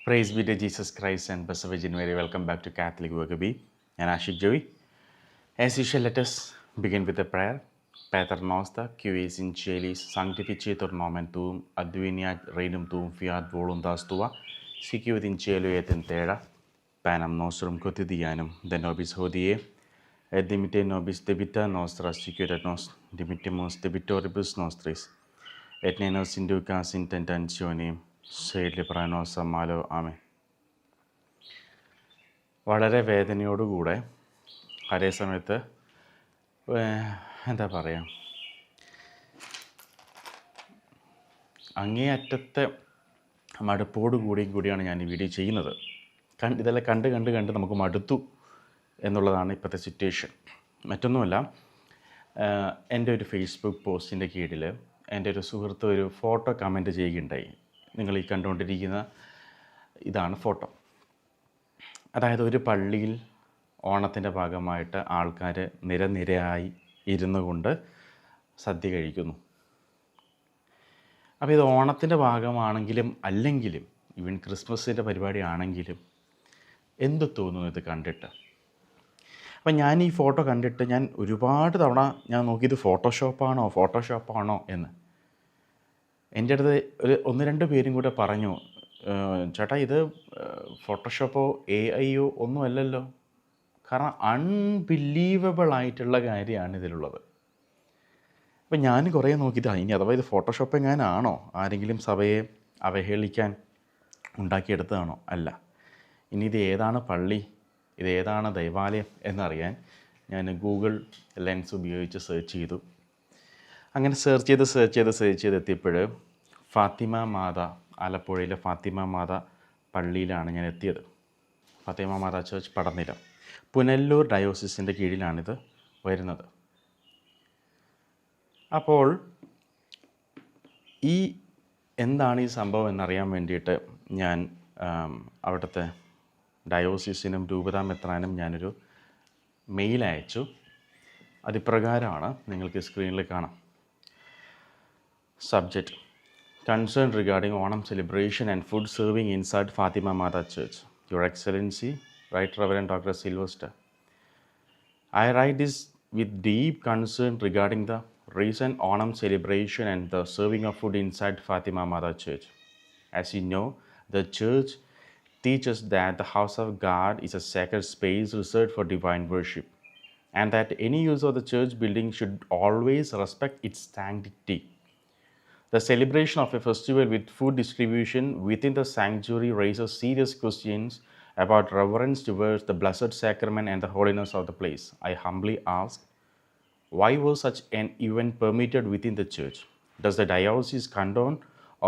Praise be to Jesus Christ and Blessed Virgin Mary. Welcome back to Catholic Workaby and Ashik Joey. As usual, let us begin with a prayer. Pater Noster, qui es in celis, sanctificetur nomen tuum, adveniat regnum tuum, fiat voluntas tua, sicut in cielo et in terra. Panem nostrum quotidianum, de nobis hodie, et dimitte nobis debita nostra, sicut et nos dimittimus debitoribus nostris, et ne nos inducas in tentationem, sed libera nos a malo. ആമേൻ. വളരെ വേദനയോടുകൂടെ അതേ സമയത്ത് എന്താ പറയുക, അങ്ങേയറ്റത്തെ മടുപ്പോടു കൂടിയാണ് ഞാൻ ഈ video ചെയ്യുന്നത്. ഇതെല്ലാം കണ്ട് നമുക്ക് മടുത്തു എന്നുള്ളതാണ് ഇപ്പോഴത്തെ സിറ്റുവേഷൻ. മറ്റൊന്നുമല്ല, എൻ്റെ ഒരു ഫേസ്ബുക്ക് പോസ്റ്റിൻ്റെ കീഴിൽ എൻ്റെ ഒരു സുഹൃത്ത് ഒരു ഫോട്ടോ കമൻറ്റ് ചെയ്യുകയുണ്ടായി. നിങ്ങൾ ഈ കണ്ടുകൊണ്ടിരിക്കുന്ന ഇതാണ് ഫോട്ടോ. അതായത് ഒരു പള്ളിയിൽ ഓണത്തിൻ്റെ ഭാഗമായിട്ട് ആൾക്കാർ നിരനിരയായി ഇരുന്നു കൊണ്ട് സദ്യ കഴിക്കുന്നു. അപ്പോൾ ഇത് ഓണത്തിൻ്റെ ഭാഗമാണെങ്കിലും അല്ലെങ്കിലും ഈവൻ ക്രിസ്മസിൻ്റെ പരിപാടി ആണെങ്കിലും എന്ത് തോന്നുന്നു ഇത് കണ്ടിട്ട്? അപ്പം ഞാൻ ഈ ഫോട്ടോ കണ്ടിട്ട് ഞാൻ ഒരുപാട് തവണ ഞാൻ നോക്കിയത് ഫോട്ടോഷോപ്പാണോ എന്ന്. എൻ്റെ അടുത്ത് ഒന്ന് രണ്ട് പേരും കൂടെ പറഞ്ഞു, ചേട്ടാ ഇത് ഫോട്ടോഷോപ്പോ AI ഒന്നുമല്ലല്ലോ. കാരണം അൺബിലീവബിൾ ആയിട്ടുള്ള കാര്യമാണ് ഇതിലുള്ളത്. അപ്പം ഞാൻ കുറേ നോക്കിയിട്ട് ഇനി അഥവാ ഇത് ഫോട്ടോഷോപ്പ് എങ്ങാനാണോ, ആരെങ്കിലും സഭയെ അവഹേളിക്കാൻ ഉണ്ടാക്കിയെടുത്തതാണോ? അല്ല. ഇനി ഇത് ഏതാണ് പള്ളി, ഇത് ഏതാണ് ദൈവാലയം എന്നറിയാൻ ഞാൻ ഗൂഗിൾ ലെൻസ് ഉപയോഗിച്ച് സെർച്ച് ചെയ്തു. അങ്ങനെ സെർച്ച് ചെയ്ത് എത്തിയപ്പോൾ ഫാത്തിമ മാത, ആലപ്പുഴയിലെ ഫാത്തിമ മാത പള്ളിയിലാണ് ഞാൻ എത്തിയത്. ഫാത്തിമ മാത ചർച്ച് പടനില, പുനല്ലൂർ ഡയോസിസിൻ്റെ കീഴിലാണിത് വരുന്നത്. അപ്പോൾ എന്താണ് ഈ സംഭവം എന്നറിയാൻ വേണ്ടിയിട്ട് ഞാൻ അവിടുത്തെ ഡയോസിസിനും രൂപതാ മെത്രാനും ഞാനൊരു മെയിൽ അയച്ചു. അതിപ്രകാരമാണ്, നിങ്ങൾക്ക് സ്ക്രീനിൽ കാണാം. Subject: Concern regarding Onam celebration and food serving inside Fatima Mata Church. Your Excellency, Right Reverend Dr. Sylvester, I write this with deep concern regarding the recent Onam celebration and the serving of food inside Fatima Mata Church. As you know, the church teaches that the house of God is a sacred space reserved for divine worship, and that any use of the church building should always respect its sanctity. The celebration of a festival with food distribution within the sanctuary raises serious questions about reverence towards the Blessed Sacrament and the holiness of the place. I humbly ask, why was such an event permitted within the church? Does the diocese condone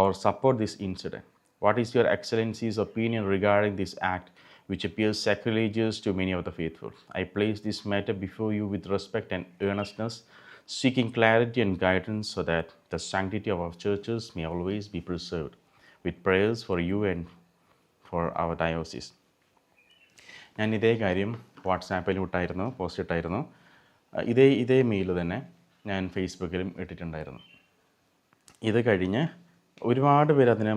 or support this incident? What is your Excellency's opinion regarding this act, which appears sacrilegious to many of the faithful? I place this matter before you with respect and earnestness, seeking clarity and guidance so that the sanctity of our churches may always be preserved. With prayers for you and for our diocese. ഞാൻ ഇതേ കാര്യം വാട്സാപ്പിലും post ഇട്ടായിരുന്നു. ഇതേ mail തന്നെ ഞാൻ ഫേസ്ബുക്കിലും ഇട്ടിട്ടുണ്ടായിരുന്നു. ഇത് കഴിഞ്ഞ് ഒരുപാട് പേര് അതിനെ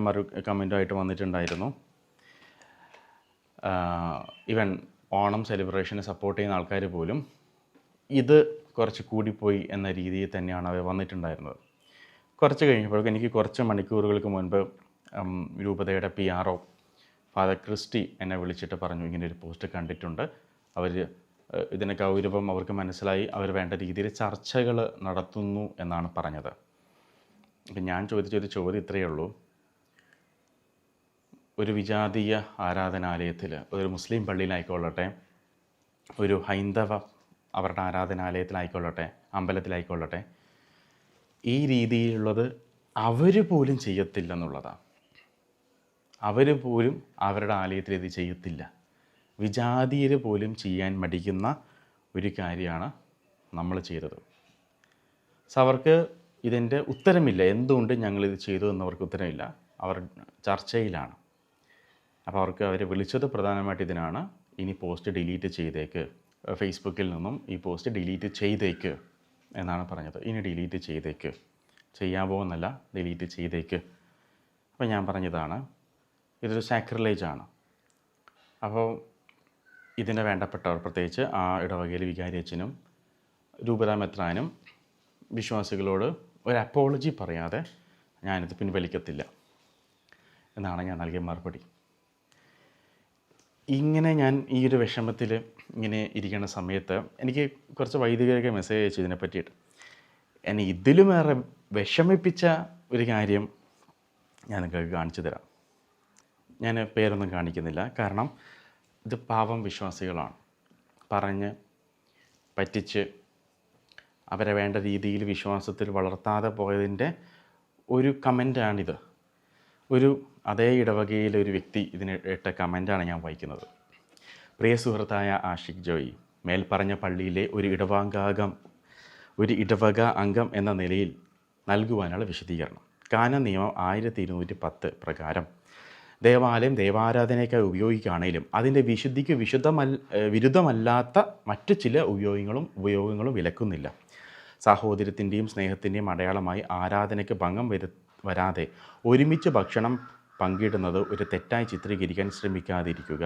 കമൻറ്റായിട്ട് വന്നിട്ടുണ്ടായിരുന്നു. ഈവൻ ഓണം സെലിബ്രേഷനെ സപ്പോർട്ട് ചെയ്യുന്ന ആൾക്കാർ പോലും ഇത് കുറച്ച് കൂടിപ്പോയി എന്ന രീതിയിൽ തന്നെയാണ് അവർ വന്നിട്ടുണ്ടായിരുന്നത്. കുറച്ച് കഴിഞ്ഞപ്പോഴേക്കും എനിക്ക് കുറച്ച് മണിക്കൂറുകൾക്ക് മുൻപ് രൂപതയുടെ PRO ഫാദർ ക്രിസ്റ്റി എന്നെ വിളിച്ചിട്ട് പറഞ്ഞു, ഇങ്ങനെ ഒരു പോസ്റ്റ് കണ്ടിട്ടുണ്ട്, അവർ ഇതിൻ്റെ ഗൗരവം അവർക്ക് മനസ്സിലായി, അവർ വേണ്ട രീതിയിൽ ചർച്ചകൾ നടത്തുന്നു എന്നാണ് പറഞ്ഞത്. അപ്പം ഞാൻ ചോദിച്ചൊരു ചോദ്യം ഇത്രയേ ഉള്ളൂ. ഒരു വിജാതീയ ആരാധനാലയത്തിൽ, ഒരു മുസ്ലിം പള്ളിയിലായിക്കൊള്ളട്ടെ, ഒരു ഹൈന്ദവ അവരുടെ ആരാധനാലയത്തിലായിക്കൊള്ളട്ടെ, അമ്പലത്തിലായിക്കൊള്ളട്ടെ, ഈ രീതിയിലുള്ളത് അവർ പോലും ചെയ്യത്തില്ലെന്നുള്ളതാണ്. അവർ പോലും അവരുടെ ആലയത്തിൽ ഇത് ചെയ്യത്തില്ല. വിജാതീയർ പോലും ചെയ്യാൻ മടിക്കുന്ന ഒരു കാര്യമാണ് നമ്മൾ ചെയ്തത്. സോ അവർക്ക് ഇതിൻ്റെ ഉത്തരമില്ല, എന്തുകൊണ്ട് ഞങ്ങളിത് ചെയ്തു എന്നവർക്ക് ഉത്തരമില്ല. അവർ ചർച്ചയിലാണ്. അപ്പോൾ അവരെ വിളിച്ചത് പ്രധാനമായിട്ട് ഇതിനാണ്. ഇനി പോസ്റ്റ് ഡിലീറ്റ് ചെയ്തേക്ക്, ഫേസ്ബുക്കിൽ നിന്നും ഈ പോസ്റ്റ് ഡിലീറ്റ് ചെയ്തേക്ക് എന്നാണ് പറഞ്ഞത്. ഇനി ഡിലീറ്റ് ചെയ്തേക്ക്, ചെയ്യാമോ എന്നല്ല, ഡിലീറ്റ് ചെയ്തേക്ക്. അപ്പോൾ ഞാൻ പറഞ്ഞതാണ്, ഇതൊരു സാക്രിലേജാണ്. അപ്പോൾ ഇതിന് വേണ്ടപ്പെട്ടവർ, പ്രത്യേകിച്ച് ആ ഇടവകയിലെ വികാരി അച്ഛനും രൂപതാ മെത്രാനും വിശ്വാസികളോട് ഒരു അപ്പോളജി പറയാതെ ഞാനിത് പിൻവലിക്കത്തില്ല എന്നാണ് ഞാൻ നൽകിയ മറുപടി. ഇങ്ങനെ ഞാൻ ഈ ഒരു വിഷമത്തിൽ ഇങ്ങനെ ഇരിക്കുന്ന സമയത്ത് എനിക്ക് കുറച്ച് വൈദികരൊക്കെ മെസ്സേജ് അയച്ചു ഇതിനെ പറ്റിയിട്ട്. എന്നെ ഇതിലുമേറെ വിഷമിപ്പിച്ച ഒരു കാര്യം ഞാൻ നിങ്ങൾക്ക് കാണിച്ചു തരാം. ഞാൻ പേരൊന്നും കാണിക്കുന്നില്ല, കാരണം ഇത് പാവം വിശ്വാസികളാണ്. പറഞ്ഞ് പറ്റിച്ച് അവരെ വേണ്ട രീതിയിൽ വിശ്വാസത്തിൽ വളർത്താതെ പോയതിൻ്റെ ഒരു കമൻ്റാണിത്. അതേ ഇടവകയിലെ ഒരു വ്യക്തി ഇതിന് ഇട്ട കമൻ്റാണ് ഞാൻ വായിക്കുന്നത്. പ്രിയ സുഹൃത്തായ ആഷിഖ് ജോയി, മേൽപ്പറഞ്ഞ പള്ളിയിലെ ഒരു ഇടവക അംഗം എന്ന നിലയിൽ നൽകുവാനുള്ള വിശദീകരണം. കാനൻ നിയമം 1210 പ്രകാരം ദേവാലയം ദൈവാരാധനയ്ക്കായി ഉപയോഗിക്കുകയാണെങ്കിലും അതിൻ്റെ വിശുദ്ധിക്ക് വിരുദ്ധമല്ലാത്ത മറ്റു ചില ഉപയോഗങ്ങളും വിലക്കുന്നില്ല. സാഹോദര്യത്തിൻ്റെയും സ്നേഹത്തിൻ്റെയും അടയാളമായി ആരാധനയ്ക്ക് ഭംഗം വരാതെ ഒരുമിച്ച് ഭക്ഷണം പങ്കിടുന്നത് ഒരു തെറ്റായി ചിത്രീകരിക്കാൻ ശ്രമിക്കാതിരിക്കുക.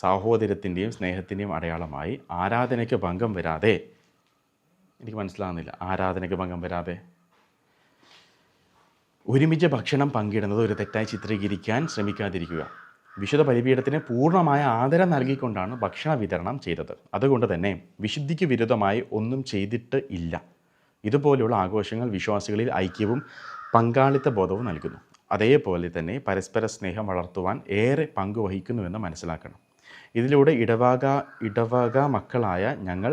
സാഹോദര്യത്തിൻ്റെയും സ്നേഹത്തിൻ്റെയും അടയാളമായി ആരാധനയ്ക്ക് ഭംഗം വരാതെ, എനിക്ക് മനസ്സിലാകുന്നില്ല, ആരാധനയ്ക്ക് ഭംഗം വരാതെ ഒരുമിച്ച് ഭക്ഷണം പങ്കിടുന്നത് ഒരു തെറ്റായി ചിത്രീകരിക്കാൻ ശ്രമിക്കാതിരിക്കുക. വിശുദ്ധ ബലിപീഠത്തിന് പൂർണ്ണമായ ആദരം നൽകിക്കൊണ്ടാണ് ഭക്ഷണ വിതരണം ചെയ്തത്. അതുകൊണ്ട് തന്നെ വിശുദ്ധിക്ക് വിരുദ്ധമായി ഒന്നും ചെയ്തിട്ട് ഇല്ല. ഇതുപോലെയുള്ള ആഘോഷങ്ങൾ വിശ്വാസികളിൽ ഐക്യവും പങ്കാളിത്ത ബോധവും നൽകുന്നു. അതേപോലെ തന്നെ പരസ്പര സ്നേഹം വളർത്തുവാൻ ഏറെ പങ്കുവഹിക്കുന്നുവെന്ന് മനസ്സിലാക്കണം. ഇതിലൂടെ ഇടവക മക്കളായ ഞങ്ങൾ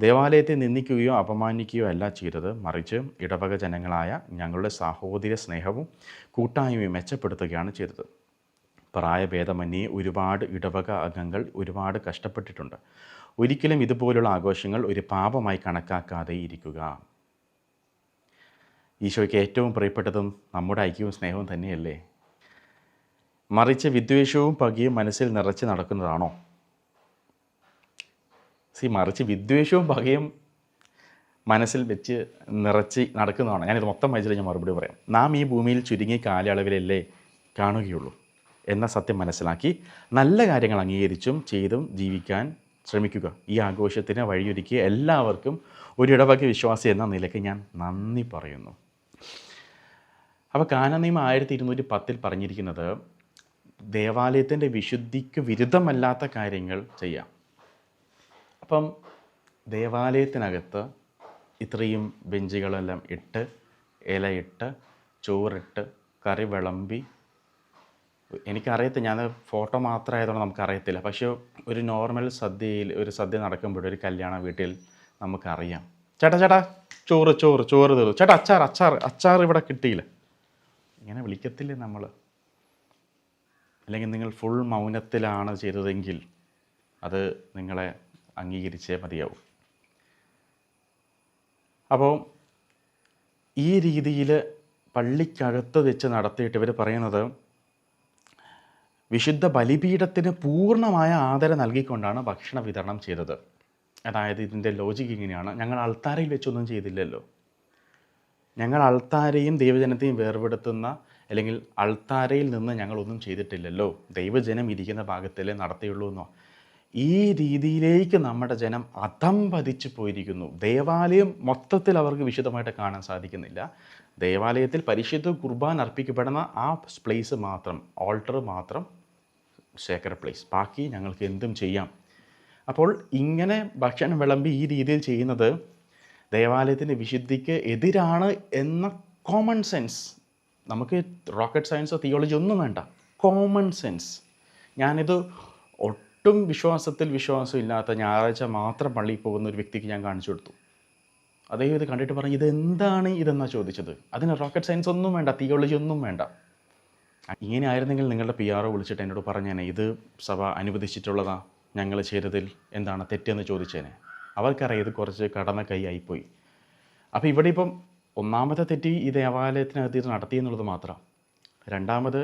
ദേവാലയത്തെ നിന്ദിക്കുകയോ അപമാനിക്കുകയോ അല്ല ചെയ്തത്, മറിച്ച് ഇടവക ജനങ്ങളായ ഞങ്ങളുടെ സാഹോദര്യ സ്നേഹവും കൂട്ടായ്മയും മെച്ചപ്പെടുത്തുകയാണ് ചെയ്തത്. പ്രായഭേദമന്യേ ഒരുപാട് ഇടവക അംഗങ്ങൾ ഒരുപാട് കഷ്ടപ്പെട്ടിട്ടുണ്ട്. ഒരിക്കലും ഇതുപോലുള്ള ആഘോഷങ്ങൾ ഒരു പാപമായി കണക്കാക്കാതെ ഇരിക്കുക. ഈശോയ്ക്ക് ഏറ്റവും പ്രിയപ്പെട്ടതും നമ്മുടെ ഐക്യവും സ്നേഹവും തന്നെയല്ലേ? മറിച്ച് വിദ്വേഷവും പകയും മനസ്സിൽ നിറച്ച് നടക്കുന്നതാണോ? മറിച്ച് വിദ്വേഷവും പകയും മനസ്സിൽ വെച്ച് നിറച്ച് നടക്കുന്നതാണോ? ഞാനിത് മൊത്തം വായിച്ചിട്ട് ഞാൻ മറുപടി പറയാം. നാം ഈ ഭൂമിയിൽ ചുരുങ്ങിയ കാലയളവിലല്ലേ കാണുകയുള്ളൂ എന്ന സത്യം മനസ്സിലാക്കി നല്ല കാര്യങ്ങൾ അംഗീകരിച്ചും ചെയ്തും ജീവിക്കാൻ ശ്രമിക്കുക. ഈ ആഘോഷത്തിന് വഴിയൊരുക്കിയ എല്ലാവർക്കും ഒരു ഇടവക വിശ്വാസി എന്ന നിലയ്ക്ക് ഞാൻ നന്ദി പറയുന്നു. അപ്പോൾ കാനൻ നിയമം 1210 പറഞ്ഞിരിക്കുന്നത് ദേവാലയത്തിൻ്റെ വിശുദ്ധിക്ക് വിരുദ്ധമല്ലാത്ത കാര്യങ്ങൾ ചെയ്യാം. അപ്പം ദേവാലയത്തിനകത്ത് ഇത്രയും ബെഞ്ചുകളെല്ലാം ഇട്ട്, ഇലയിട്ട്, ചോറിട്ട്, കറി വിളമ്പി, എനിക്കറിയത്തില്ല, ഞാൻ ഫോട്ടോ മാത്രമായതുകൊണ്ട് നമുക്കറിയത്തില്ല. പക്ഷേ ഒരു നോർമൽ ഒരു സദ്യ നടക്കുമ്പോൾ ഒരു കല്യാണ വീട്ടിൽ നമുക്കറിയാം, ചേട്ടാ ചോറ് തരും, ചേട്ടാ അച്ചാർ ഇവിടെ കിട്ടിയില്ല, ഇങ്ങനെ വിളിക്കത്തില്ലേ നമ്മൾ? അല്ലെങ്കിൽ നിങ്ങൾ ഫുൾ മൗനത്തിലാണ് ചെയ്തതെങ്കിൽ അത് നിങ്ങളെ അംഗീകരിച്ചേ മതിയാവും. അപ്പോൾ ഈ രീതിയിൽ പള്ളിക്കകത്ത് വെച്ച് നടത്തിയിട്ട് ഇവർ പറയുന്നത് വിശുദ്ധ ബലിപീഠത്തിന് പൂർണ്ണമായ ആദരം നൽകിക്കൊണ്ടാണ് ഭക്ഷണ വിതരണം ചെയ്തത്. അതായത് ഇതിൻ്റെ ലോജിക്ക് ഇങ്ങനെയാണ്: ഞങ്ങൾ അൾത്താരയിൽ വെച്ചൊന്നും ചെയ്തില്ലല്ലോ, ഞങ്ങൾ അൾത്താരയും ദൈവജനത്തെയും വേർപെടുത്തുന്ന, അല്ലെങ്കിൽ അൾത്താരയിൽ നിന്ന് ഞങ്ങളൊന്നും ചെയ്തിട്ടില്ലല്ലോ, ദൈവജനം ഇരിക്കുന്ന ഭാഗത്തല്ലേ നടത്തിയുള്ളൂ എന്നോ. ഈ രീതിയിലേക്ക് നമ്മുടെ ജനം അധംപതിച്ച് പോയിരിക്കുന്നു. ദേവാലയം മൊത്തത്തിൽ അവർക്ക് വിശുദ്ധമായിട്ട് കാണാൻ സാധിക്കുന്നില്ല. ദേവാലയത്തിൽ പരിശുദ്ധ കുർബാന അർപ്പിക്കപ്പെടുന്ന ആ പ്ലേസ് മാത്രം, ഓൾട്ടർ മാത്രം സേക്രഡ് പ്ലേസ്, ബാക്കി ഞങ്ങൾക്ക് എന്തും ചെയ്യാം. അപ്പോൾ ഇങ്ങനെ ഭക്ഷണം വിളമ്പി ഈ രീതിയിൽ ചെയ്യുന്നത് ദേവാലയത്തിൻ്റെ വിശുദ്ധിക്ക് എതിരാണ് എന്ന കോമൺ സെൻസ്. നമുക്ക് റോക്കറ്റ് സയൻസോ തിയോളജി ഒന്നും വേണ്ട, കോമൺ സെൻസ്. ഞാനിത് ഒട്ടും വിശ്വാസം ഇല്ലാത്ത ഞായറാഴ്ച മാത്രം പള്ളിയിൽ പോകുന്ന ഒരു വ്യക്തിക്ക് ഞാൻ കാണിച്ചു കൊടുത്തു. അദ്ദേഹം ഇത് കണ്ടിട്ട് പറഞ്ഞു, ഇതെന്താണ് ഇതെന്നാണ് ചോദിച്ചത്. അതിന് റോക്കറ്റ് സയൻസ് ഒന്നും വേണ്ട, തിയോളജി ഒന്നും വേണ്ട. ഇങ്ങനെ ആയിരുന്നെങ്കിൽ നിങ്ങളുടെ PRO വിളിച്ചിട്ട് എന്നോട് പറഞ്ഞേനെ, ഇത് സഭ അനുവദിച്ചിട്ടുള്ളതാ, ഞങ്ങൾ ചെയ്തതിൽ എന്താണ് തെറ്റെന്ന് ചോദിച്ചേനെ. അവർക്കറിയാം ഇത് കുറച്ച് കടന്ന കൈ ആയിപ്പോയി. അപ്പോൾ ഇവിടെ ഇപ്പം ഒന്നാമത്തെ തെറ്റ് ഈ ദേവാലയത്തിനകത്ത് ഇത് നടത്തി എന്നുള്ളത് മാത്രം. രണ്ടാമത്,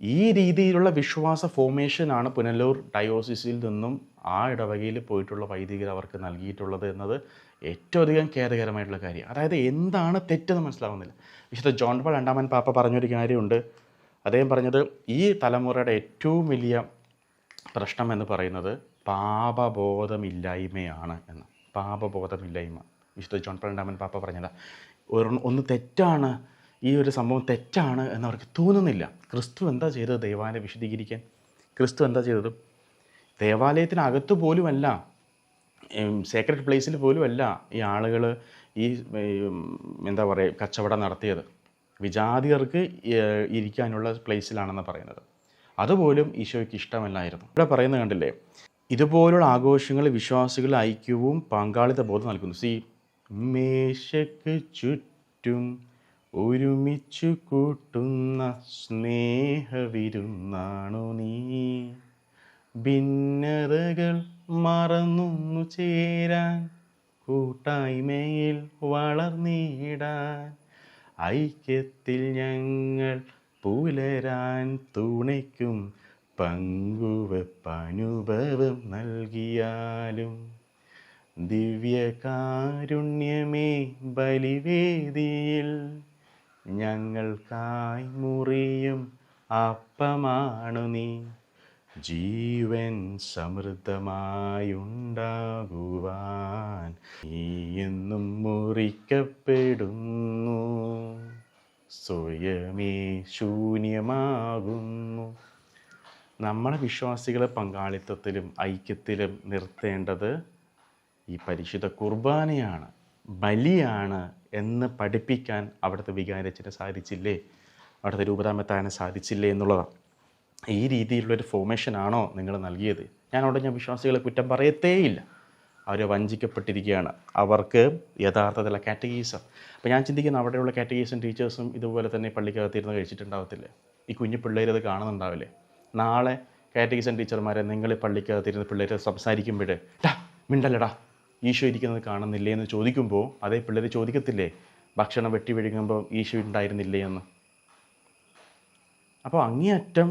ഈ രീതിയിലുള്ള വിശ്വാസ ഫോർമേഷനാണ് പുനലൂർ ഡയോസിസിൽ നിന്നും ആ ഇടവകയിൽ പോയിട്ടുള്ള വൈദികർ അവർക്ക് നൽകിയിട്ടുള്ളത് എന്നത് ഏറ്റവും അധികം ഖേദകരമായിട്ടുള്ള കാര്യം. അതായത് എന്താണ് തെറ്റെന്ന് മനസ്സിലാവുന്നില്ല. വിശുദ്ധ ജോൺ പോൾ രണ്ടാമൻ പാപ്പ പറഞ്ഞൊരു കാര്യമുണ്ട്, അദ്ദേഹം പറഞ്ഞത് ഈ തലമുറയുടെ ഏറ്റവും വലിയ പ്രശ്നം എന്ന് പറയുന്നത് പാപബോധമില്ലായ്മയാണ് എന്ന്. പാപബോധമില്ലായ്മ. വിശുദ്ധ ജോൺ പോൾ രണ്ടാമൻ പാപ്പ പറഞ്ഞതാ. ഒന്ന് തെറ്റാണ്, ഈ ഒരു സംഭവം തെറ്റാണ് എന്നവർക്ക് തോന്നുന്നില്ല. ക്രിസ്തു എന്താ ചെയ്തത് ദേവാലയം വിശദീകരിക്കാൻ? ക്രിസ്തു എന്താ ചെയ്തത്? ദേവാലയത്തിനകത്ത് പോലുമല്ല, സേക്രഡ് പ്ലേസിൽ പോലുമല്ല ഈ ആളുകൾ ഈ എന്താ പറയുക കച്ചവടം നടത്തിയത്. വിജാതിയർക്ക് ഇരിക്കാനുള്ള പ്ലേസിലാണെന്ന് പറയുന്നത്. അതുപോലും ഈശോയ്ക്ക് ഇഷ്ടമല്ലായിരുന്നു. ഇവിടെ പറയുന്നത് കണ്ടില്ലേ, ഇതുപോലുള്ള ആഘോഷങ്ങൾ വിശ്വാസികളുടെ ഐക്യവും പങ്കാളിത്ത ബോധം നൽകുന്നു. മേശയ്ക്ക് ചുറ്റും ഒരുമിച്ചു കൂട്ടുന്ന സ്നേഹവിരുന്നാണു നീ, ഭിന്നതകൾ മറന്നു ചേരാൻ കൂട്ടായ്മയിൽ വളർന്നിടാൻ, ഐക്യത്തിൽ ഞങ്ങൾ പുലരാൻ തുണയ്ക്കും പങ്കുവെപ്പനുഭവം നൽകിയാലും, ദിവ്യകാരുണ്യമേ ബലിവേദിയിൽ ഞങ്ങൾക്കായി മുറിയും അപ്പമാണു നീ, ജീവൻ സമൃദ്ധമായുണ്ടാകുവാൻ നീ എന്നും മുറിക്കപ്പെടുന്നു, സ്വയമേ ശൂന്യമാകുന്നു. നമ്മളെ വിശ്വാസികളെ പങ്കാളിത്തത്തിലും ഐക്യത്തിലും നിർത്തേണ്ടത് ഈ പരിശുദ്ധ കുർബാനയാണ്, ബലിയാണ് എന്ന് പഠിപ്പിക്കാൻ അവിടുത്തെ വികാരച്ചന് സാധിച്ചില്ലേ, അവിടുത്തെ രൂപതാമെത്താന് സാധിച്ചില്ലേ എന്നുള്ളതാണ്. ഈ രീതിയിലുള്ളൊരു ഫോർമേഷനാണോ നിങ്ങൾ നൽകിയത്? ഞാൻ വിശ്വാസികളെ കുറ്റം പറയത്തേയില്ല. അവർ വഞ്ചിക്കപ്പെട്ടിരിക്കുകയാണ്. അവർക്ക് യഥാർത്ഥത്തിലുള്ള കാറ്റഗീസം. അപ്പോൾ ഞാൻ ചിന്തിക്കുന്ന അവിടെയുള്ള കാറ്റഗീസും ടീച്ചേഴ്സും ഇതുപോലെ തന്നെ പള്ളിക്കകത്തിരുന്ന് കഴിച്ചിട്ടുണ്ടാവത്തില്ലേ? ഈ കുഞ്ഞു പിള്ളേരത് കാണുന്നുണ്ടാവില്ലേ? നാളെ കാറ്റഗീസം ടീച്ചർമാരെ നിങ്ങൾ പള്ളിക്കകത്തിരുന്ന് പിള്ളേർ സംസാരിക്കുമ്പോൾ ടാ മിണ്ടല്ലടാ ഈശോ ഇരിക്കുന്നത് കാണുന്നില്ലേ എന്ന് ചോദിക്കുമ്പോൾ അതേ പിള്ളേർ ചോദിക്കത്തില്ലേ ഭക്ഷണം വെട്ടി വിഴുങ്ങുമ്പോൾ ഈശോ ഉണ്ടായിരുന്നില്ലേ എന്ന്? അപ്പോൾ അങ്ങേയറ്റം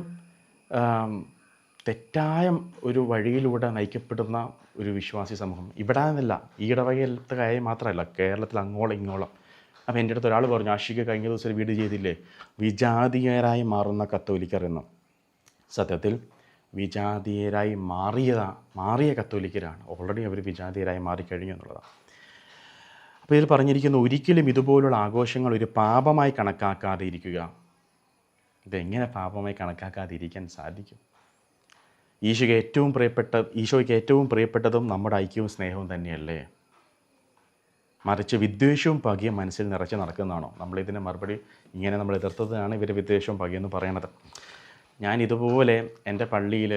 തെറ്റായ ഒരു വഴിയിലൂടെ നയിക്കപ്പെടുന്ന ഒരു വിശ്വാസി സമൂഹം ഇവിടെ നിന്നല്ല, ഈ ഇടവകയിലത്തെ കാര്യം മാത്രമല്ല, കേരളത്തിൽ അങ്ങോളം ഇങ്ങോളം. അപ്പോൾ എൻ്റെ അടുത്ത് ഒരാൾ പറഞ്ഞു, ആഷിക കഴിഞ്ഞ ദിവസം ഒരു വീഡിയോ ചെയ്തില്ലേ വിജാതീയരായി മാറുന്ന കത്തോലിക്കർ എന്ന്. സത്യത്തിൽ വിജാതീയരായി മാറിയ കത്തോലിക്കരാണ്. ഓൾറെഡി അവർ വിജാതീയരായി മാറിക്കഴിഞ്ഞു എന്നുള്ളതാണ്. അപ്പോൾ ഇതിൽ പറഞ്ഞിരിക്കുന്നു, ഒരിക്കലും ഇതുപോലുള്ള ആഘോഷങ്ങൾ ഒരു പാപമായി കണക്കാക്കാതെ ഇരിക്കുക. ഇതെങ്ങനെ പാപമായി കണക്കാക്കാതിരിക്കാൻ സാധിക്കും? ഈശോയ്ക്ക് ഏറ്റവും പ്രിയപ്പെട്ടതും നമ്മുടെ ഐക്യവും സ്നേഹവും തന്നെയല്ലേ? മറിച്ച് വിദ്വേഷവും പകയും മനസ്സിൽ നിറച്ച് നടക്കുന്നതാണോ? നമ്മളിതിന് മറുപടി ഇങ്ങനെ നമ്മൾ എതിർത്തതാണ് ഇവർ വിദ്വേഷവും പകയെന്ന് പറയണത്. ഞാൻ ഇതുപോലെ എൻ്റെ പള്ളിയിൽ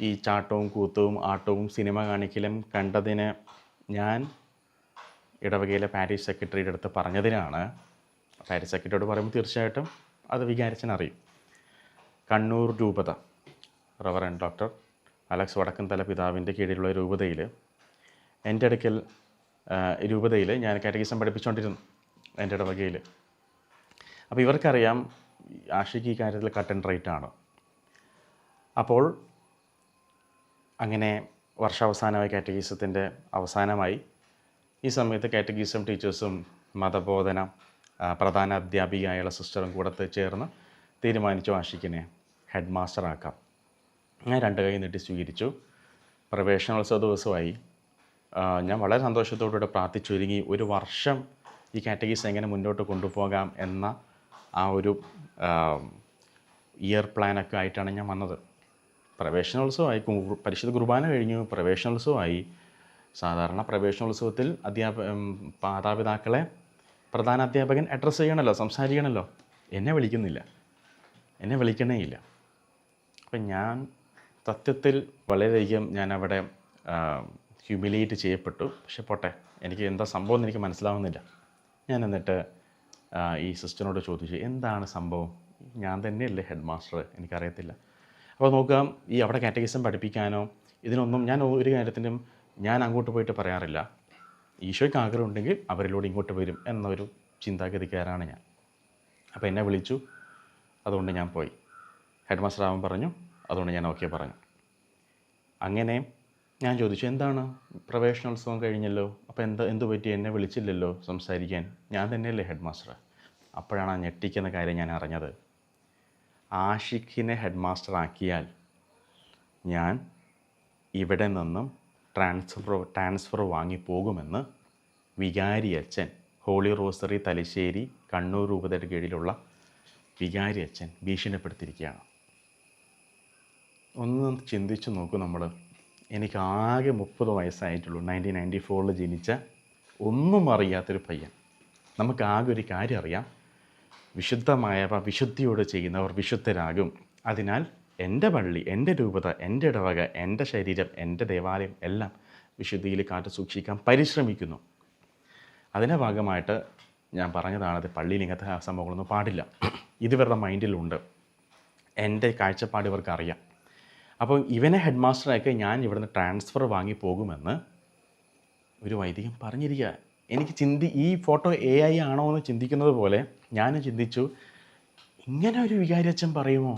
ഈ ചാട്ടവും കൂത്തവും ആട്ടവും സിനിമ കാണിക്കലും കണ്ടതിന് ഞാൻ ഇടവകയിലെ പാരീഷ് സെക്രട്ടറിയുടെ അടുത്ത് പറഞ്ഞതിനാണ്. പാരീഷ് സെക്രട്ടറിയോട് പറയുമ്പോൾ തീർച്ചയായിട്ടും അത് വികാരിച്ചനറിയും. കണ്ണൂർ രൂപത റവറൻഡ് ഡോക്ടർ അലക്സ് വടക്കൻതല പിതാവിൻ്റെ കീഴിലുള്ള രൂപതയിൽ എൻ്റെ അടുക്കൽ രൂപതയിൽ ഞാൻ കാറ്റഗിസം പഠിപ്പിച്ചുകൊണ്ടിരുന്നു എൻ്റെ ഇടവകയിൽ. അപ്പോൾ ഇവർക്കറിയാം ആഷിക്ക് ഈ കാര്യത്തിൽ കട്ട് ആൻഡ് റൈറ്റ് ആണ്. അപ്പോൾ അങ്ങനെ വർഷാവസാനമായി കാറ്റഗീസത്തിൻ്റെ അവസാനമായി ഈ സമയത്ത് കാറ്റഗീസം ടീച്ചേഴ്സും മതബോധന പ്രധാന അധ്യാപികയായുള്ള സിസ്റ്ററും കൂടെ ചേർന്ന് തീരുമാനിച്ചു ആഷിക്കിനെ ഹെഡ് മാസ്റ്റർ ആക്കാം. ഞാൻ 2 കൈ നീട്ടി സ്വീകരിച്ചു. പ്രവേശനോത്സവ ദിവസമായി. ഞാൻ വളരെ സന്തോഷത്തോടുകൂടെ പ്രാർത്ഥിച്ചൊരുങ്ങി 1 വർഷം ഈ കാറ്റഗീസ് എങ്ങനെ മുന്നോട്ട് കൊണ്ടുപോകാം എന്ന ആ ഒരു ഇയർ പ്ലാനൊക്കെ ആയിട്ടാണ് ഞാൻ വന്നത്. പ്രവേശനോത്സവമായി, പരിശുദ്ധ കുർബാന കഴിഞ്ഞു, പ്രവേശനോത്സവമായി. സാധാരണ പ്രവേശനോത്സവത്തിൽ മാതാപിതാക്കളെ പ്രധാന അധ്യാപകൻ അഡ്രസ്സ് ചെയ്യണമല്ലോ, സംസാരിക്കണമല്ലോ. എന്നെ വിളിക്കുന്നില്ല, എന്നെ വിളിക്കണേ ഇല്ല. അപ്പം ഞാൻ സത്യത്തിൽ വളരെയധികം ഞാൻ അവിടെ ഹ്യൂമിലിയേറ്റ് ചെയ്യപ്പെട്ടു. പക്ഷെ പോട്ടെ, എനിക്ക് എന്താ സംഭവം എന്ന് എനിക്ക് മനസ്സിലാവുന്നില്ല. ഞാൻ എന്നിട്ട് ഈ സിസ്റ്ററിനോട് ചോദിച്ചു, എന്താണ് സംഭവം? ഞാൻ തന്നെയല്ലേ ഹെഡ് മാസ്റ്റർ, എനിക്കറിയത്തില്ല. അപ്പോൾ നോക്കാം, ഈ അവിടെ കാറ്റഗിസം പഠിപ്പിക്കാനോ ഇതിനൊന്നും ഞാൻ ഒരു കാര്യത്തിനും ഞാൻ അങ്ങോട്ട് പോയിട്ട് പറയാറില്ല. ഈശോയ്ക്ക് ആഗ്രഹമുണ്ടെങ്കിൽ അവരിലൂടെ ഇങ്ങോട്ട് വരും എന്നൊരു ചിന്താഗതിക്കാരാണ് ഞാൻ. അപ്പോൾ എന്നെ വിളിച്ചു, അതുകൊണ്ട് ഞാൻ പോയി. ഹെഡ് മാസ്റ്റർ ആവാൻ പറഞ്ഞു, അതുകൊണ്ട് ഞാൻ ഓക്കെ പറഞ്ഞു. അങ്ങനെ ഞാൻ ചോദിച്ചു, എന്താണ് പ്രവേശനോത്സവം കഴിഞ്ഞല്ലോ, അപ്പോൾ എന്ത് പറ്റി, എന്നെ വിളിച്ചില്ലല്ലോ സംസാരിക്കാൻ, ഞാൻ തന്നെയല്ലേ ഹെഡ് മാസ്റ്റർ? അപ്പോഴാണ് ആ ഞെട്ടിക്കുന്ന കാര്യം ഞാൻ അറിഞ്ഞത്. ആഷിഖിനെ ഹെഡ് മാസ്റ്റർ ആക്കിയാൽ ഞാൻ ഇവിടെ നിന്നും ട്രാൻസ്ഫർ വാങ്ങി പോകുമെന്ന് വികാരി അച്ഛൻ, ഹോളി റോസറി തലശ്ശേരി കണ്ണൂർ രൂപതയുടെ കീഴിലുള്ള വികാരി അച്ഛൻ ഭീഷണിപ്പെടുത്തിയിരിക്കുകയാണ്. ഒന്ന് ചിന്തിച്ച് നോക്കൂ. എനിക്ക് ആകെ 30 വയസ്സായിട്ടുള്ളൂ. 1994 ജനിച്ച ഒന്നും അറിയാത്തൊരു പയ്യൻ. നമുക്ക് ആകെ ഒരു കാര്യം അറിയാം, വിശുദ്ധമായവ വിശുദ്ധിയോട് ചെയ്യുന്നവർ വിശുദ്ധരാകും. അതിനാൽ എൻ്റെ പള്ളി, എൻ്റെ രൂപത, എൻ്റെ ഇടവക, എൻ്റെ ശരീരം, എൻ്റെ ദേവാലയം എല്ലാം വിശുദ്ധിയിൽ കാത്തു സൂക്ഷിക്കാൻ പരിശ്രമിക്കുന്നു. അതിൻ്റെ ഭാഗമായിട്ട് ഞാൻ പറഞ്ഞതാണത്, പള്ളിയിൽ ഇങ്ങനത്തെ സംഭവങ്ങളൊന്നും പാടില്ല. ഇതിവരുടെ മൈൻഡിലുണ്ട്. എൻ്റെ കാഴ്ചപ്പാട് ഇവർക്ക് അറിയാം. അപ്പോൾ ഇവനെ ഹെഡ് മാസ്റ്ററാക്കി ഞാൻ ഇവിടുന്ന് ട്രാൻസ്ഫർ വാങ്ങി പോകുമെന്ന് ഒരു വൈദികൻ പറഞ്ഞിരിക്കുക. എനിക്ക് ഈ ഫോട്ടോ AI ആണോ എന്ന് ചിന്തിക്കുന്നത് പോലെ ഞാൻ ചിന്തിച്ചു, ഇങ്ങനെ ഒരു വികാരി അച്ഛൻ പറയുമോ?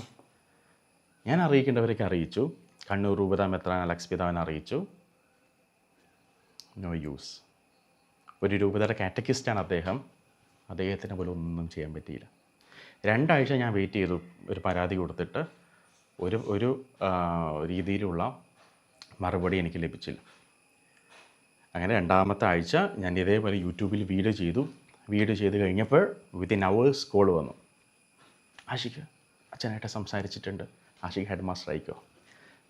ഞാൻ അറിയിക്കേണ്ടവരൊക്കെ അറിയിച്ചു. കണ്ണൂർ രൂപത മെത്രാൻ അലക്സ് പിതാവിനെ അറിയിച്ചു. No use. ഒരു രൂപതയുടെ കാറ്റക്കിസ്റ്റാണ് അദ്ദേഹത്തിന് പോലും ഒന്നും ചെയ്യാൻ പറ്റിയില്ല. 2 ആഴ്ച ഞാൻ വെയിറ്റ് ചെയ്തു, ഒരു പരാതി കൊടുത്തിട്ട് ഒരു രീതിയിലുള്ള മറുപടി എനിക്ക് ലഭിച്ചില്ല. അങ്ങനെ 2ാമത്തെ ആഴ്ച ഞാൻ ഇതേപോലെ യൂട്യൂബിൽ വീഡിയോ ചെയ്ത് കഴിഞ്ഞപ്പോൾ വിത്തിൻ അവേഴ്സ് കോൾ വന്നു. ആഷിഖ് അച്ഛനായിട്ട് സംസാരിച്ചിട്ടുണ്ട്, ആഷിഖ് ഹെഡ് മാസ്റ്റർ ആയിക്കോ.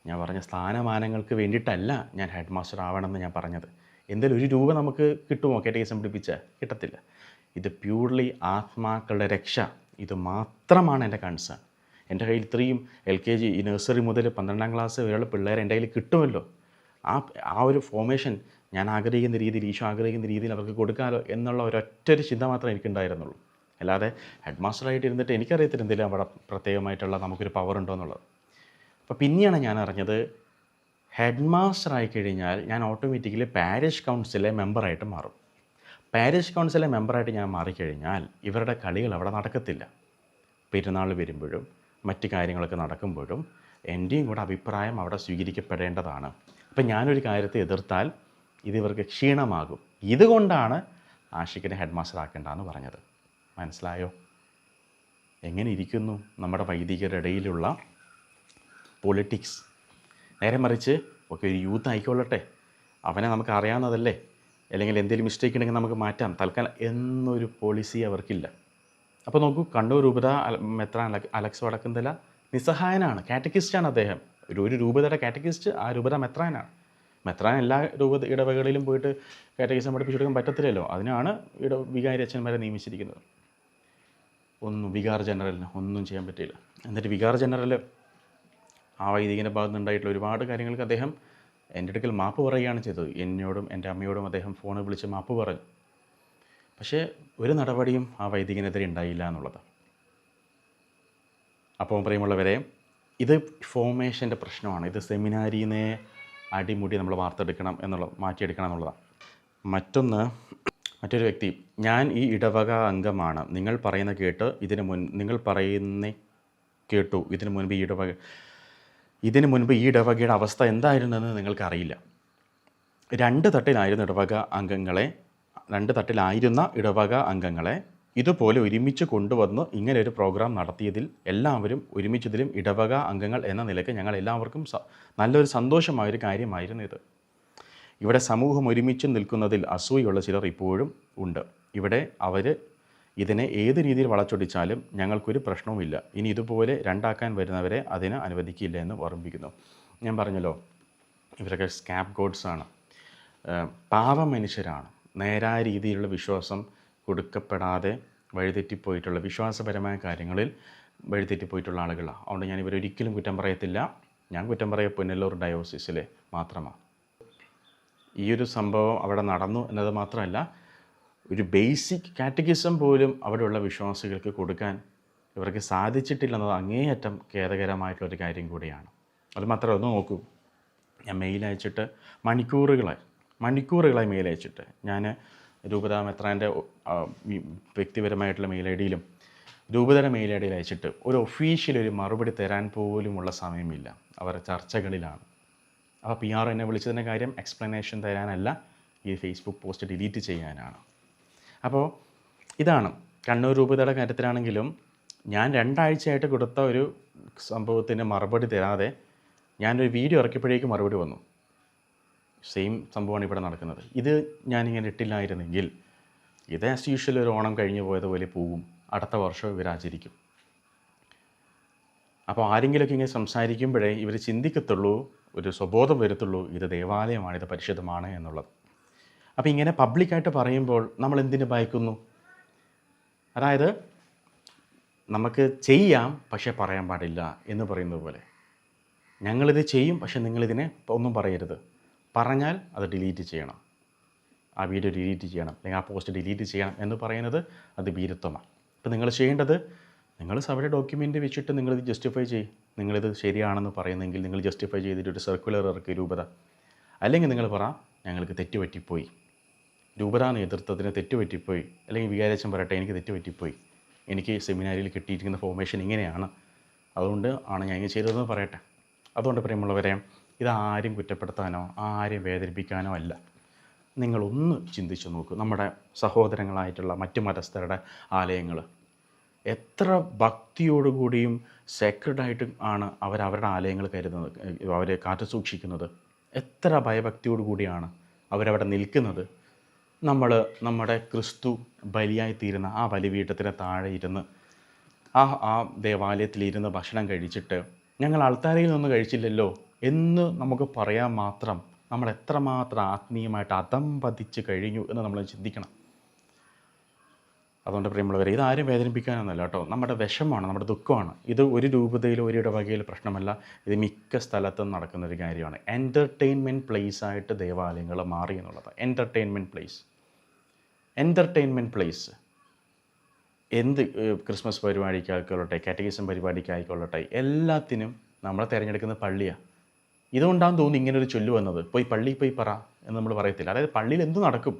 ഞാൻ പറഞ്ഞ സ്ഥാനമാനങ്ങൾക്ക് വേണ്ടിയിട്ടല്ല ഞാൻ ഹെഡ് മാസ്റ്റർ ആവണമെന്ന് ഞാൻ പറഞ്ഞത്. എന്തെങ്കിലും ഒരു രൂപ നമുക്ക് കിട്ടുമോ കാറ്റഗിസം പഠിപ്പിച്ചാൽ? കിട്ടത്തില്ല. ഇത് പ്യൂർലി ആത്മാക്കളുടെ രക്ഷ, ഇത് മാത്രമാണ് എൻ്റെ കൺസേൺ. എൻ്റെ കയ്യിൽ ഇത്രയും LKG ഈ നഴ്സറി മുതൽ 12ാം ക്ലാസ് വരെയുള്ള പിള്ളേരെ എൻ്റെ കയ്യിൽ കിട്ടുമല്ലോ. ആ ഒരു ഫോർമേഷൻ ഞാൻ ആഗ്രഹിക്കുന്ന രീതിയിൽ, ഈശോ ആഗ്രഹിക്കുന്ന രീതിയിൽ അവർക്ക് കൊടുക്കാമല്ലോ എന്നുള്ള ഒരൊറ്റൊരു ചിന്ത മാത്രമേ എനിക്കുണ്ടായിരുന്നുള്ളൂ. അല്ലാതെ ഹെഡ് മാസ്റ്ററായിട്ട് ഇരുന്നിട്ട് എനിക്കറിയത്തില്ല എന്തെങ്കിലും അവിടെ പ്രത്യേകമായിട്ടുള്ള നമുക്കൊരു പവർ ഉണ്ടോ എന്നുള്ളത്. അപ്പോൾ പിന്നെയാണ് ഞാൻ അറിഞ്ഞത്, ഹെഡ് മാസ്റ്റർ ആയിക്കഴിഞ്ഞാൽ ഞാൻ ഓട്ടോമാറ്റിക്കലി പാരിഷ് കൗൺസിലെ മെമ്പറായിട്ട് മാറും. പാരിഷ് കൗൺസിലെ മെമ്പറായിട്ട് ഞാൻ മാറിക്കഴിഞ്ഞാൽ ഇവരുടെ കളികൾ അവിടെ നടക്കത്തില്ല. പെരുന്നാൾ വരുമ്പോഴും മറ്റ് കാര്യങ്ങളൊക്കെ നടക്കുമ്പോഴും എൻ്റെയും കൂടെ അഭിപ്രായം അവിടെ സ്വീകരിക്കപ്പെടേണ്ടതാണ്. അപ്പം ഞാനൊരു കാര്യത്തെ എതിർത്താൽ ഇത് ഇവർക്ക് ക്ഷീണമാകും. ഇതുകൊണ്ടാണ് ആഷിഖിനെ ഹെഡ് മാസ്റ്റർ ആക്കേണ്ടതെന്ന് പറഞ്ഞത്. മനസ്സിലായോ? എങ്ങനെ ഇരിക്കുന്നു നമ്മുടെ വൈദികരുടെ ഇടയിലുള്ള പൊളിറ്റിക്സ്? നേരെ മറിച്ച് ഒക്കെ ഒരു യൂത്ത് ആയിക്കൊള്ളട്ടെ, അവനെ നമുക്ക് അറിയാവുന്നതല്ലേ, അല്ലെങ്കിൽ എന്തെങ്കിലും മിസ്റ്റേക്ക് ഉണ്ടെങ്കിൽ നമുക്ക് മാറ്റാം തൽക്കാലം എന്നൊരു പോളിസി അവർക്കില്ല. അപ്പോൾ നോക്കൂ, കണ്ണൂർ രൂപത മെത്രാൻ അലക്സ് വടക്കുംതല നിസ്സഹായനാണ്, കാറ്റക്കിസ്റ്റാണ് അദ്ദേഹം. ഒരു രൂപതയുടെ കാറ്റക്കിസ്റ്റ് ആ രൂപത മെത്രാനാണ്. മെത്രാൻ എല്ലാ ഇടവകളിലും പോയിട്ട് കാറ്റക്കിസം പഠിപ്പിച്ചു കൊടുക്കാൻ പറ്റത്തില്ലല്ലോ. അതിനാണ് വികാരി അച്ഛന്മാരെ നിയമിച്ചിരിക്കുന്നത്. വികാർ ജനറലിന് ഒന്നും ചെയ്യാൻ പറ്റില്ല. എന്നിട്ട് വികാർ ജനറൽ ആ വൈദികൻ്റെ ഭാഗത്ത് ഉണ്ടായിട്ടുള്ള ഒരുപാട് കാര്യങ്ങൾക്ക് അദ്ദേഹം എൻ്റെ അടുക്കൽ മാപ്പ് പറയുകയാണ് ചെയ്തത്. എന്നോടും എൻ്റെ അമ്മയോടും അദ്ദേഹം ഫോണിൽ വിളിച്ച് മാപ്പ് പറഞ്ഞു. പക്ഷേ ഒരു നടപടിയും ആ വൈദികനെതിരെ ഉണ്ടായില്ല എന്നുള്ളത്. അപ്പോൾ പ്രിയമുള്ളവരെ, ഇത് ഫോർമേഷൻ്റെ പ്രശ്നമാണ്. ഇത് സെമിനാരിനെ അടിമുടി നമ്മൾ മാറ്റിയെടുക്കണം എന്നുള്ളതാണ്. മറ്റൊരു വ്യക്തി, ഞാൻ ഈ ഇടവക അംഗമാണ്, നിങ്ങൾ പറയുന്ന കേട്ടു, ഇതിനു മുൻപ് ഈ ഇടവകയുടെ അവസ്ഥ എന്തായിരുന്നെന്ന് നിങ്ങൾക്കറിയില്ല. 2 തട്ടിലായിരുന്ന ഇടവക അംഗങ്ങളെ ഇതുപോലെ ഒരുമിച്ച് കൊണ്ടുവന്ന് ഇങ്ങനെ ഒരു പ്രോഗ്രാം നടത്തിയതിൽ എല്ലാവരും ഒരുമിച്ചതിലും ഇടവക അംഗങ്ങൾ എന്ന നിലയ്ക്ക് ഞങ്ങൾ എല്ലാവർക്കും നല്ലൊരു സന്തോഷമായൊരു കാര്യമായിരുന്നു ഇത്. ഇവിടെ സമൂഹം ഒരുമിച്ച് നിൽക്കുന്നതിൽ അസൂയുള്ള ചിലർ ഇപ്പോഴും ഉണ്ട്. അവർ ഇതിനെ ഏത് രീതിയിൽ വളച്ചൊടിച്ചാലും ഞങ്ങൾക്കൊരു പ്രശ്നവുമില്ല. ഇനി ഇതുപോലെ രണ്ടാക്കാൻ വരുന്നവരെ അതിന് അനുവദിക്കില്ല എന്ന് ഓർമ്മിപ്പിക്കുന്നു. ഞാൻ പറഞ്ഞല്ലോ, ഇവരൊക്കെ സ്കാപ്പ് ഗോഡ്സാണ്, പാവ മനുഷ്യരാണ്. നേരായ രീതിയിലുള്ള വിശ്വാസം കൊടുക്കപ്പെടാതെ വഴിതെറ്റിപ്പോയിട്ടുള്ള, വിശ്വാസപരമായ കാര്യങ്ങളിൽ വഴിതെറ്റിപ്പോയിട്ടുള്ള ആളുകളാണ്. അതുകൊണ്ട് ഞാൻ ഇവരൊരിക്കലും കുറ്റം പറയത്തില്ല. ഞാൻ കുറ്റം പറയുക പുനലൂർ ഡയോസിസിലെ മാത്രമാണ്. ഈ ഒരു സംഭവം അവിടെ നടന്നു എന്നത് മാത്രമല്ല, ഒരു ബേസിക് കാറ്റഗിസം പോലും അവിടെയുള്ള വിശ്വാസികൾക്ക് കൊടുക്കാൻ ഇവർക്ക് സാധിച്ചിട്ടില്ലെന്നത് അങ്ങേയറ്റം ഖേദകരമായിട്ടുള്ളൊരു കാര്യം കൂടിയാണ്. അത് മാത്രമല്ല, ഒന്ന് നോക്കൂ, ഞാൻ മെയിൽ അയച്ചിട്ട് മണിക്കൂറുകളായി മെയിൽ അയച്ചിട്ട്, ഞാൻ രൂപത മെത്രാൻ്റെ വ്യക്തിപരമായിട്ടുള്ള മെയിൽ ഐ ഡിയിലും രൂപതയുടെ മെയിൽ ഐ ഡിയിൽ അയച്ചിട്ട് ഒരു ഒരു മറുപടി തരാൻ പോലുമുള്ള സമയമില്ല. അവർ ചർച്ചകളിലാണ്. അപ്പോൾ PR എന്നെ വിളിച്ചതിൻ്റെ കാര്യം എക്സ്പ്ലനേഷൻ തരാനല്ല, ഈ ഫേസ്ബുക്ക് പോസ്റ്റ് ഡിലീറ്റ് ചെയ്യാനാണ്. അപ്പോൾ ഇതാണ് കണ്ണൂർ രൂപതയുടെ കാര്യത്തിലാണെങ്കിലും ഞാൻ 2 ആഴ്ചയായിട്ട് കൊടുത്ത ഒരു സംഭവത്തിന് മറുപടി തരാതെ ഞാനൊരു വീഡിയോ ഇറക്കിയപ്പോഴേക്കും മറുപടി വന്നു. സെയിം സംഭവമാണ് ഇവിടെ നടക്കുന്നത്. ഇത് ഞാനിങ്ങനെ ഇട്ടില്ലായിരുന്നെങ്കിൽ ഇത് ആസ് യൂഷ്വൽ ഒരു ഓണം കഴിഞ്ഞ് പോയതുപോലെ പോകും. അടുത്ത വർഷം ഇവർ ആചരിക്കും. അപ്പോൾ ആരെങ്കിലുമൊക്കെ ഇങ്ങനെ സംസാരിക്കുമ്പോഴേ ഇവർ ചിന്തിക്കത്തുള്ളൂ, ഒരു സ്വബോധം വരത്തുള്ളൂ, ഇത് ദേവാലയമാണ്, ഇത് പരിശുദ്ധമാണ് എന്നുള്ളത്. അപ്പോൾ ഇങ്ങനെ പബ്ലിക്കായിട്ട് പറയുമ്പോൾ നമ്മൾ എന്തിനു ഭയക്കുന്നു? അതായത് നമുക്ക് ചെയ്യാം പക്ഷേ പറയാൻ പാടില്ല എന്ന് പറയുന്നത് പോലെ, ഞങ്ങളിത് ചെയ്യും പക്ഷേ നിങ്ങളിതിനെ ഒന്നും പറയരുത്, പറഞ്ഞാൽ അത് ഡിലീറ്റ് ചെയ്യണം, ആ വീഡിയോ ഡിലീറ്റ് ചെയ്യണം, അല്ലെങ്കിൽ ആ പോസ്റ്റ് ഡിലീറ്റ് ചെയ്യണം എന്ന് പറയുന്നത് അത് ഭീരുത്വമാണ്. അപ്പോൾ നിങ്ങൾ ചെയ്യേണ്ടത്, നിങ്ങൾ സഭയുടെ ഡോക്യുമെൻ്റ് വെച്ചിട്ട് നിങ്ങളിത് ജസ്റ്റിഫൈ ചെയ്യും. നിങ്ങളിത് ശരിയാണെന്ന് പറയുന്നെങ്കിൽ നിങ്ങൾ ജസ്റ്റിഫൈ ചെയ്തിട്ട് ഒരു സർക്കുലർ ഇറക്കി രൂപത. അല്ലെങ്കിൽ നിങ്ങൾ പറ, ഞങ്ങൾക്ക് തെറ്റുപറ്റിപ്പോയി, രൂപത നേതൃത്വത്തിന് തെറ്റുപറ്റിപ്പോയി, അല്ലെങ്കിൽ വികാരിയച്ഛൻ പറയട്ടെ എനിക്ക് തെറ്റുപറ്റിപ്പോയി, എനിക്ക് സെമിനാരിയിൽ കിട്ടിയിരിക്കുന്ന ഫോർമേഷൻ ഇങ്ങനെയാണ്, അതുകൊണ്ട് ആണ് ഞാൻ ഇങ്ങനെ ചെയ്തതെന്ന് പറയട്ടെ. അതുകൊണ്ട് പ്രിയമുള്ളവരെ, ഇതാരും കുറ്റപ്പെടുത്താനോ ആരെയും വേദനിപ്പിക്കാനോ അല്ല. നിങ്ങളൊന്ന് ചിന്തിച്ചു നോക്കൂ, നമ്മുടെ സഹോദരങ്ങളായിട്ടുള്ള മറ്റു മതസ്ഥരുടെ ആലയങ്ങൾ എത്ര ഭക്തിയോടുകൂടിയും സേക്രഡായിട്ടും ആണ് അവരവരുടെ ആലയങ്ങൾ കരുതുന്നത്, അവർ കാത്തു സൂക്ഷിക്കുന്നത്. എത്ര ഭയഭക്തിയോടു കൂടിയാണ് അവരവിടെ നിൽക്കുന്നത്. നമ്മുടെ ക്രിസ്തു ബലിയായിത്തീരുന്ന ആ ബലിപീഠത്തിന് താഴെ ഇരുന്ന് ആ ദേവാലയത്തിലിരുന്ന് ഭക്ഷണം കഴിച്ചിട്ട് ഞങ്ങൾ അൾത്താരയിൽ നിന്ന് കഴിച്ചില്ലല്ലോ എന്ന് നമുക്ക് പറയാൻ മാത്രം നമ്മൾ എത്രമാത്രം ആത്മീയമായിട്ട് അതംപതിച്ച് കഴിഞ്ഞു എന്ന് നമ്മൾ ചിന്തിക്കണം. അതുകൊണ്ട് പ്രിയമുള്ളവരെ, ഇതാരും വേദനിപ്പിക്കാനൊന്നുമല്ല കേട്ടോ, നമ്മുടെ വിഷമമാണ്, നമ്മുടെ ദുഃഖമാണ്. ഇത് ഒരു രൂപതയിലോ ഒരു ഇടവകയിലോ പ്രശ്നമല്ല, ഇത് മിക്ക സ്ഥലത്തും നടക്കുന്നൊരു കാര്യമാണ്. എൻ്റർടൈൻമെൻറ്റ് പ്ലേസ് ആയിട്ട് ദേവാലയങ്ങൾ മാറി എന്നുള്ളത്. എൻ്റർടൈൻമെൻറ്റ് പ്ലേസ് എന്ത് ക്രിസ്മസ് പരിപാടിക്കായിക്കൊള്ളട്ടെ, കാറ്റഗിസം പരിപാടിക്കായിക്കൊള്ളട്ടെ, എല്ലാത്തിനും നമ്മൾ തിരഞ്ഞെടുക്കുന്ന പള്ളിയാണ്. ഇതുകൊണ്ടാണെന്ന് തോന്നുന്നു ഇങ്ങനൊരു ചൊല്ലു വന്നത്, പോയി പള്ളിയിൽ പോയി പറ എന്ന് നമ്മൾ പറയത്തില്ല. അതായത് പള്ളിയിൽ എന്ത് നടക്കും,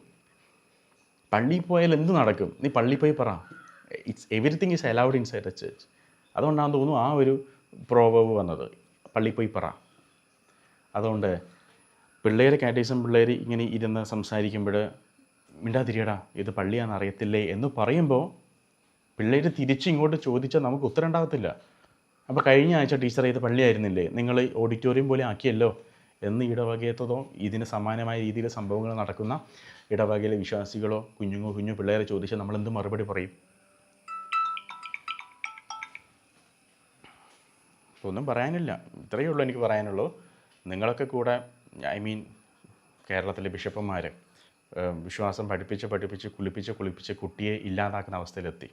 പള്ളിയിൽ പോയാൽ എന്ത് നടക്കും, നീ പള്ളിയിൽ പോയി പറ. Everything is allowed inside a church. അതുകൊണ്ടാണെന്ന് തോന്നുന്നു ആ ഒരു പ്രോവർബ് വന്നത്, പള്ളിയിൽ പോയി പറ. അതുകൊണ്ട് കാറ്റഗിസം പിള്ളേർ ഇങ്ങനെ ഇരുന്ന് സംസാരിക്കുമ്പോൾ മിണ്ടാതിരിയടാ ഇത് പള്ളിയാണെന്ന് അറിയത്തില്ലേ എന്ന് പറയുമ്പോൾ പിള്ളേർ തിരിച്ചിങ്ങോട്ട് ചോദിച്ചാൽ നമുക്ക് ഉത്തരം ഉണ്ടാകത്തില്ല. അപ്പോൾ കഴിഞ്ഞ ആഴ്ച ടീച്ചറെ ഇത് പള്ളിയായിരുന്നില്ലേ, നിങ്ങൾ ഓഡിറ്റോറിയം പോലെ ആക്കിയല്ലോ എന്ന് ഇടവകയത്തതോ ഇതിന് സമാനമായ രീതിയിൽ സംഭവങ്ങൾ നടക്കുന്ന ഇടവകയിലെ വിശ്വാസികളോ കുഞ്ഞു പിള്ളേരെ ചോദിച്ചാൽ നമ്മളെന്ത് മറുപടി പറയും? ഒന്നും പറയാനില്ല. ഇത്രയേ ഉള്ളൂ എനിക്ക് പറയാനുള്ളൂ. നിങ്ങളൊക്കെ കൂടെ, കേരളത്തിലെ ബിഷപ്പന്മാർ വിശ്വാസം പഠിപ്പിച്ച് കുളിപ്പിച്ച് കുട്ടിയെ ഇല്ലാതാക്കുന്ന അവസ്ഥയിലെത്തി.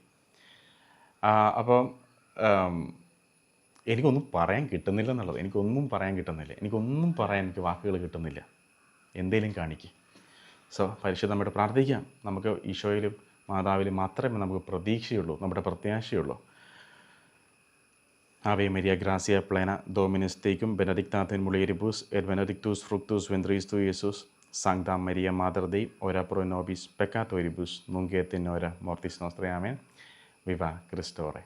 അപ്പോൾ എനിക്കൊന്നും പറയാൻ കിട്ടുന്നില്ല എന്നുള്ളത്, എനിക്കൊന്നും പറയാൻ എനിക്ക് വാക്കുകൾ കിട്ടുന്നില്ല. എന്തേലും കാണിക്കുക. പരിശുദ്ധമായിട്ട് പ്രാർത്ഥിക്കാം. നമുക്ക് ഈശോയിലും മാതാവിലും മാത്രമേ നമുക്ക് പ്രതീക്ഷയുള്ളൂ, നമ്മുടെ പ്രത്യാശയുള്ളൂ. Ave Maria, gracia plena, Dominus tecum, benedicta in mulieribus, et benedictus fructus ventris tui, Iesus. Sancta Maria, Mater Dei, ora pro nobis peccatoribus, nunc et in hora mortis nostrae. Amen. Viva Christore.